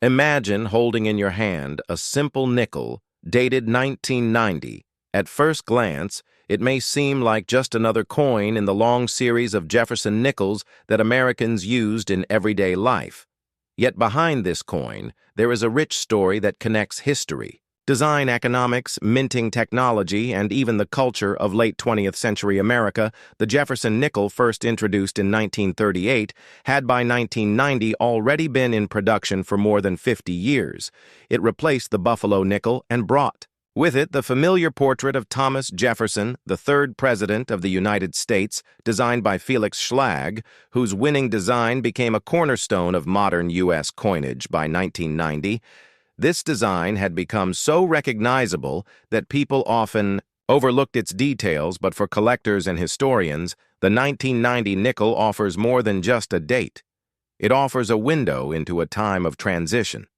Imagine holding in your hand a simple nickel dated 1990. At first glance, it may seem like just another coin in the long series of Jefferson nickels that Americans used in everyday life. Yet behind this coin, there is a rich story that connects history, design economics, minting technology, and even the culture of late 20th century America. The Jefferson nickel, first introduced in 1938, had by 1990 already been in production for more than 50 years. It replaced the Buffalo nickel and brought with it the familiar portrait of Thomas Jefferson, the third president of the United States, designed by Felix Schlag, whose winning design became a cornerstone of modern U.S. coinage by 1990. This design had become so recognizable that people often overlooked its details, but for collectors and historians, the 1990 nickel offers more than just a date. It offers a window into a time of transition.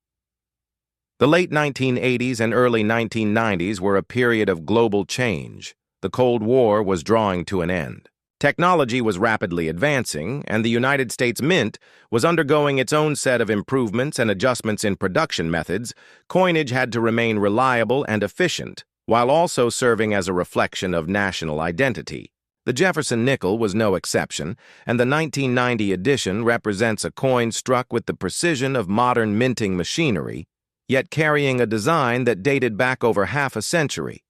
The late 1980s and early 1990s were a period of global change. The Cold War was drawing to an end. Technology was rapidly advancing, and the United States Mint was undergoing its own set of improvements and adjustments in production methods. Coinage had to remain reliable and efficient, while also serving as a reflection of national identity. The Jefferson nickel was no exception, and the 1990 edition represents a coin struck with the precision of modern minting machinery, yet carrying a design that dated back over half a century.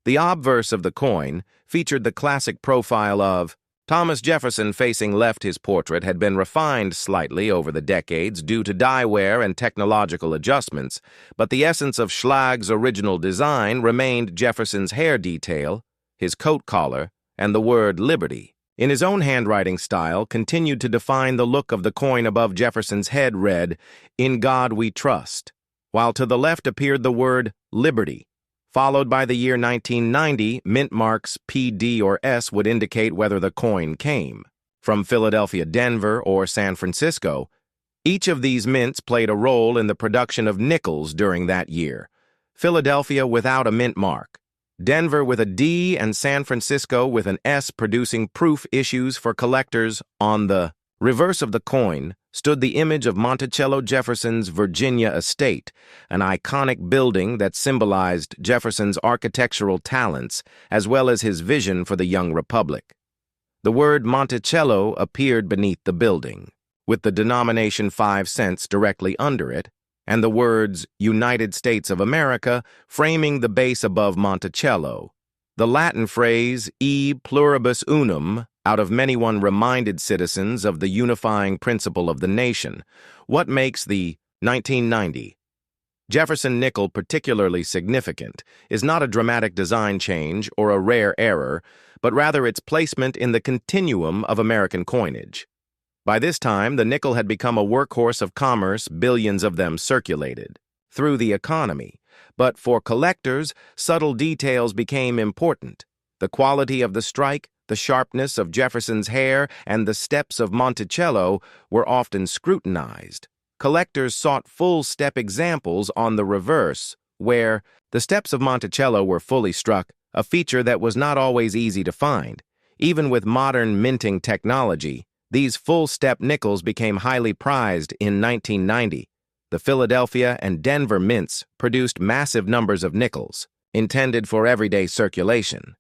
The obverse of the coin featured the classic profile of Thomas Jefferson. Facing left, his portrait had been refined slightly over the decades due to dye wear and technological adjustments, but the essence of Schlag's original design remained. Jefferson's hair detail, his coat collar, and the word Liberty, in his own handwriting style, continued to define the look of the coin. Above Jefferson's head read, "In God We Trust," while to the left appeared the word Liberty, followed by the year 1990. Mint marks P, D, or S would indicate whether the coin came from Philadelphia, Denver, or San Francisco. Each of these mints played a role in the production of nickels during that year. Philadelphia without a mint mark, Denver with a D, and San Francisco with an S, producing proof issues for collectors. On the reverse of the coin stood the image of Monticello Jefferson's Virginia estate, an iconic building that symbolized Jefferson's architectural talents as well as his vision for the young republic. The word Monticello appeared beneath the building, with the denomination 5 cents directly under it, and the words United States of America framing the base above Monticello. The Latin phrase E pluribus unum out of many one reminded citizens of the unifying principle of the nation. What makes the 1990 Jefferson nickel particularly significant is not a dramatic design change or a rare error, but rather its placement in the continuum of American coinage. By this time, the nickel had become a workhorse of commerce. Billions of them circulated through the economy. But for collectors, subtle details became important. The quality of the strike, the sharpness of Jefferson's hair, and the steps of Monticello were often scrutinized. Collectors sought full-step examples on the reverse, where the steps of Monticello were fully struck, a feature that was not always easy to find. Even with modern minting technology, these full-step nickels became highly prized. In 1990, the Philadelphia and Denver mints produced massive numbers of nickels, intended for everyday circulation.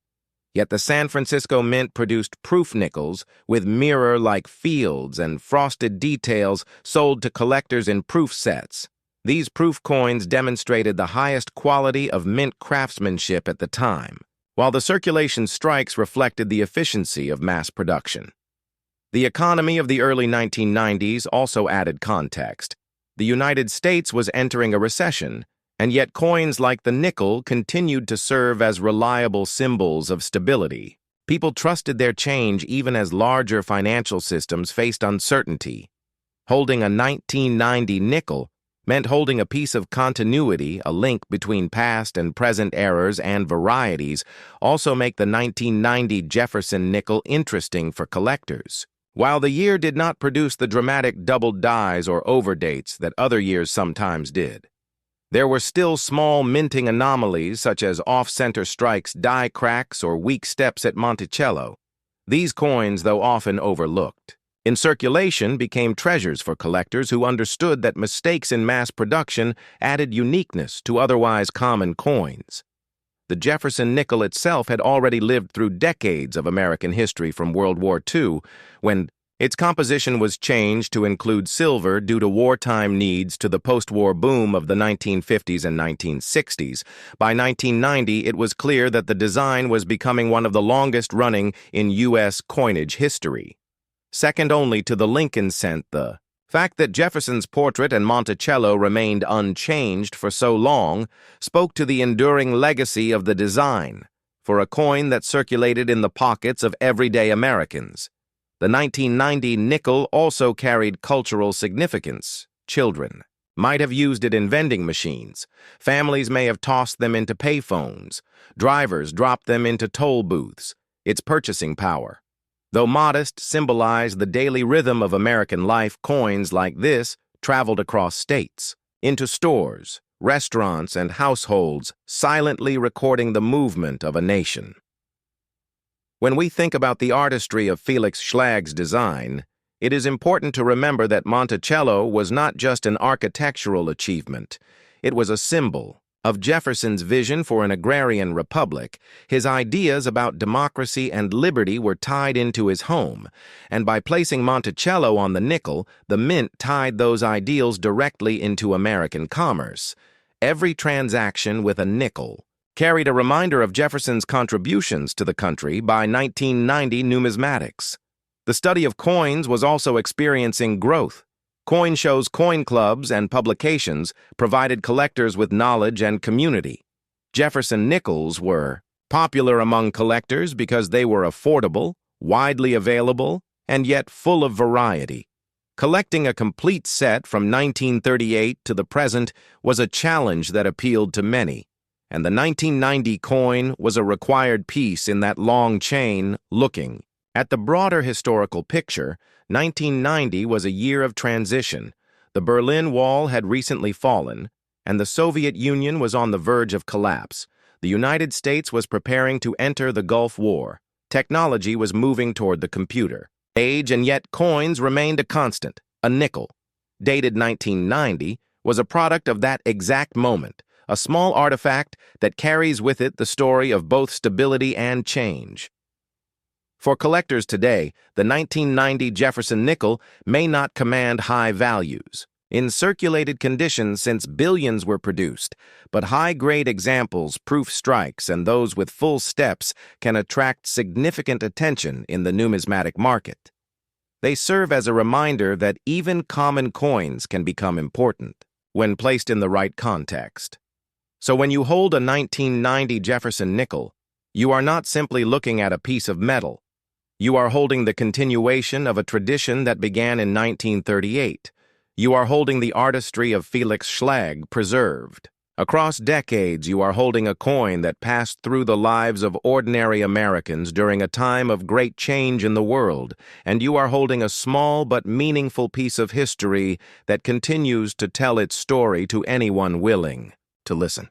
Yet the San Francisco Mint produced proof nickels with mirror-like fields and frosted details sold to collectors in proof sets. These proof coins demonstrated the highest quality of mint craftsmanship at the time, while the circulation strikes reflected the efficiency of mass production. The economy of the early 1990s also added context. The United States was entering a recession, and yet coins like the nickel continued to serve as reliable symbols of stability. People trusted their change even as larger financial systems faced uncertainty. Holding a 1990 nickel meant holding a piece of continuity, a link between past and present errors and varieties. Also make the 1990 Jefferson nickel interesting for collectors. While the year did not produce the dramatic double dies or overdates that other years sometimes did, there were still small minting anomalies such as off-center strikes, die cracks, or weak steps at Monticello. These coins, though often overlooked, In circulation became treasures for collectors who understood that mistakes in mass production added uniqueness to otherwise common coins. The Jefferson nickel itself had already lived through decades of American history from World War II, when its composition was changed to include silver due to wartime needs to the post-war boom of the 1950s and 1960s. By 1990, it was clear that the design was becoming one of the longest-running in U.S. coinage history. Second only to the Lincoln cent, the fact that Jefferson's portrait and Monticello remained unchanged for so long spoke to the enduring legacy of the design, for a coin that circulated in the pockets of everyday Americans. The 1990 nickel also carried cultural significance. Children might have used it in vending machines. Families may have tossed them into payphones. Drivers dropped them into toll booths. Its purchasing power, though modest, symbolized the daily rhythm of American life. Coins like this traveled across states, into stores, restaurants, and households, silently recording the movement of a nation. When we think about the artistry of Felix Schlag's design, it is important to remember that Monticello was not just an architectural achievement. It was a symbol of Jefferson's vision for an agrarian republic. His ideas about democracy and liberty were tied into his home, and by placing Monticello on the nickel, the mint tied those ideals directly into American commerce. Every transaction with a nickel carried a reminder of Jefferson's contributions to the country. By 1990, numismatics, the study of coins, was also experiencing growth. Coin shows, coin clubs, and publications provided collectors with knowledge and community. Jefferson nickels were popular among collectors because they were affordable, widely available, and yet full of variety. Collecting a complete set from 1938 to the present was a challenge that appealed to many, and the 1990 coin was a required piece in that long chain. Looking at the broader historical picture, 1990 was a year of transition. The Berlin Wall had recently fallen, and the Soviet Union was on the verge of collapse. The United States was preparing to enter the Gulf War. Technology was moving toward the computer age, and yet coins remained a constant. A nickel, dated 1990, was a product of that exact moment, a small artifact that carries with it the story of both stability and change. For collectors today, the 1990 Jefferson nickel may not command high values in circulated conditions since billions were produced, but high-grade examples, proof strikes, and those with full steps can attract significant attention in the numismatic market. They serve as a reminder that even common coins can become important when placed in the right context. So when you hold a 1990 Jefferson nickel, you are not simply looking at a piece of metal. You are holding the continuation of a tradition that began in 1938. You are holding the artistry of Felix Schlag preserved. Across decades, you are holding a coin that passed through the lives of ordinary Americans during a time of great change in the world, and you are holding a small but meaningful piece of history that continues to tell its story to anyone willing to listen.